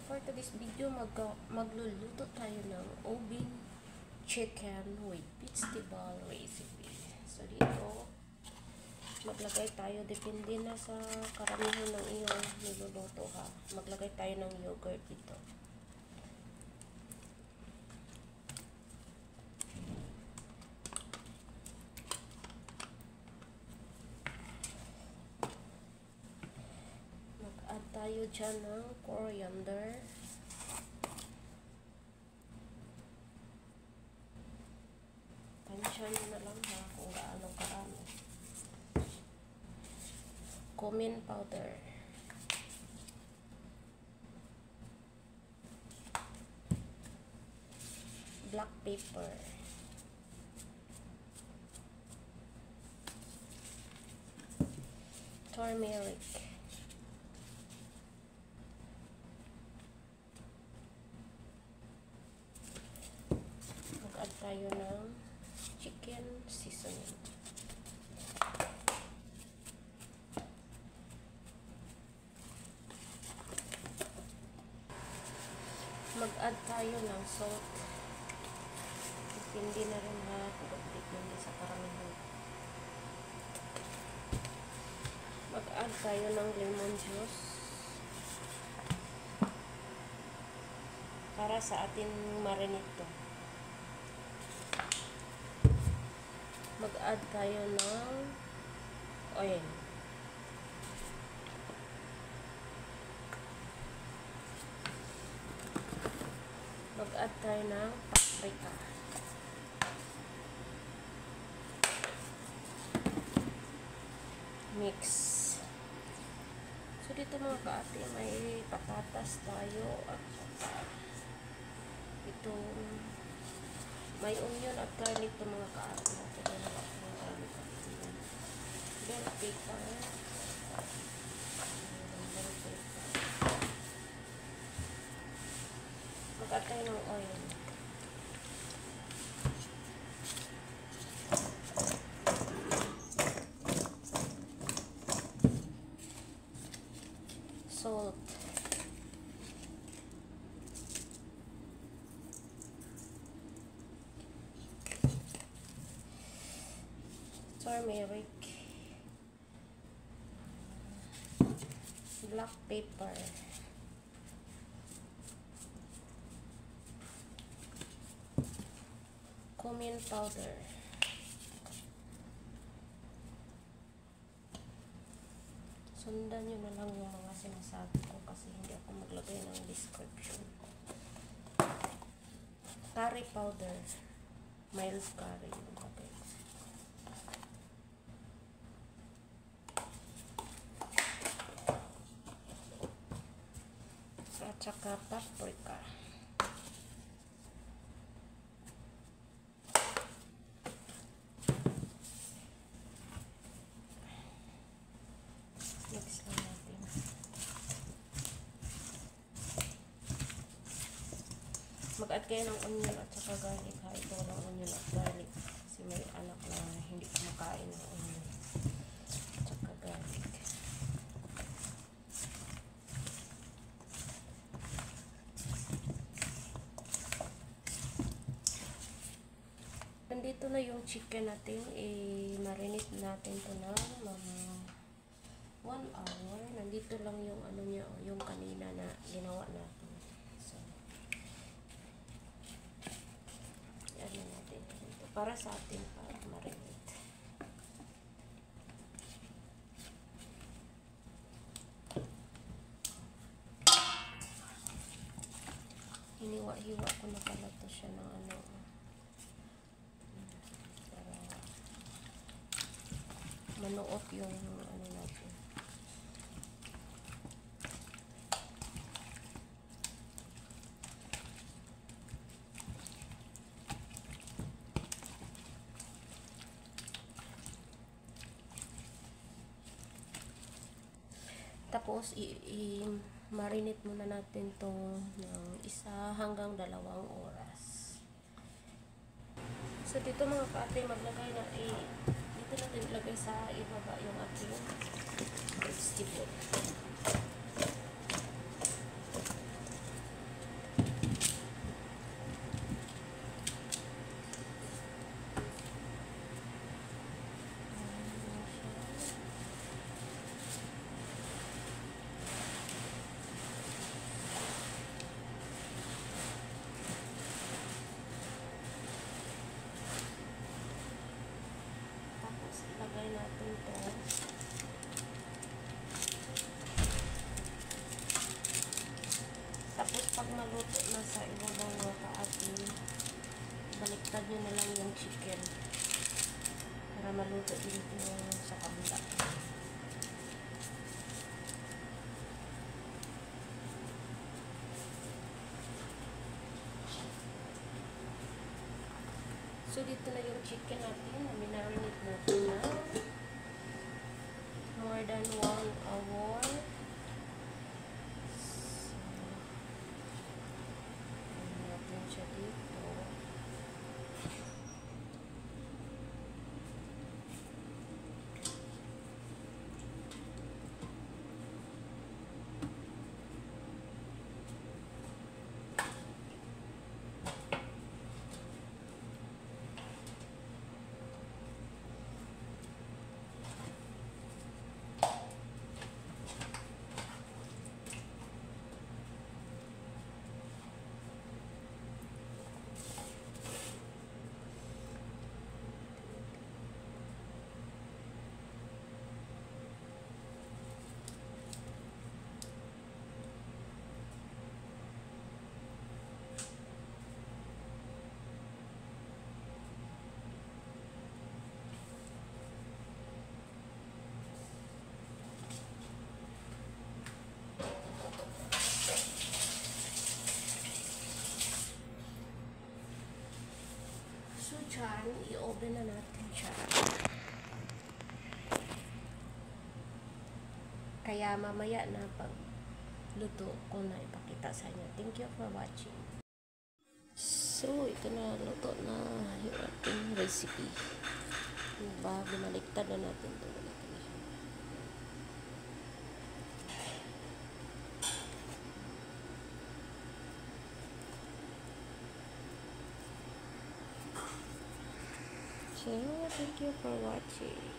for today's video, magluluto tayo ng oven chicken with vegetable recipe. So dito, maglagay tayo, depende na sa karamihan ng iyong niluluto ha. Maglagay tayo ng yogurt dito. Mag-add tayo dyan ng coriander. Tansya nyo na lang ha kung gaano karami. Cumin powder. Black pepper. Turmeric. Mag-add tayo ng chicken seasoning. Mag-add tayo ng salt. Depende na rin ha kung depende sa karamihan. Mag-add tayo ng lemon juice para sa ating marinito. Mag-add tayo ng oil. Mag-add tayo ng paprika. Mix. So dito mga kaate, may patatas tayo at ito may onion at garlic to mga kaate. Bell pepper. Mag-add tayo ng oil. Salt. Turmeric. Black pepper. Cumin powder. Sundan nyo na lang yung mga sinasabi ko kasi hindi ako maglagay ng description. Curry powder. Mild curry yung lagay. At saka paprika. Mix lang natin. Mag-add kayo ng onion at saka garlic ha. Ito ng onion at garlic. Kasi may anak na hindi kumakain ng onion at saka garlic. Nandito na yung chicken natin. I-marinate natin ito na mga 1 hour. Nandito lang yung ano niya, yung kanina na ginawa natin. So, yan na natin dito. Para sa ating pag-marinate. Hiniwa-hiwa ko na pala to siya ng ano. Para manuot yung ano natin. Tapos, i-marinate muna natin to ng 1 hanggang 2 oras. So, dito mga kaate, maglagay na, dito natin ilagay sa ibaba yung ating vegetable. pag maluto na sa ibabaw mga ka-ate, baliktad nyo na lang yung chicken para maluto din yung sa kabila. So, dito na yung chicken natin. Minarinate natin na more than 1 hour. So, natin siya dito. So, dyan, i-oven na natin siya. Kaya mamaya na pag luto ko na ipakita sa inyo. Thank you for watching. So, ito na, luto na yung ating recipe. Diba, binaliktad na natin ito. So, thank you for watching.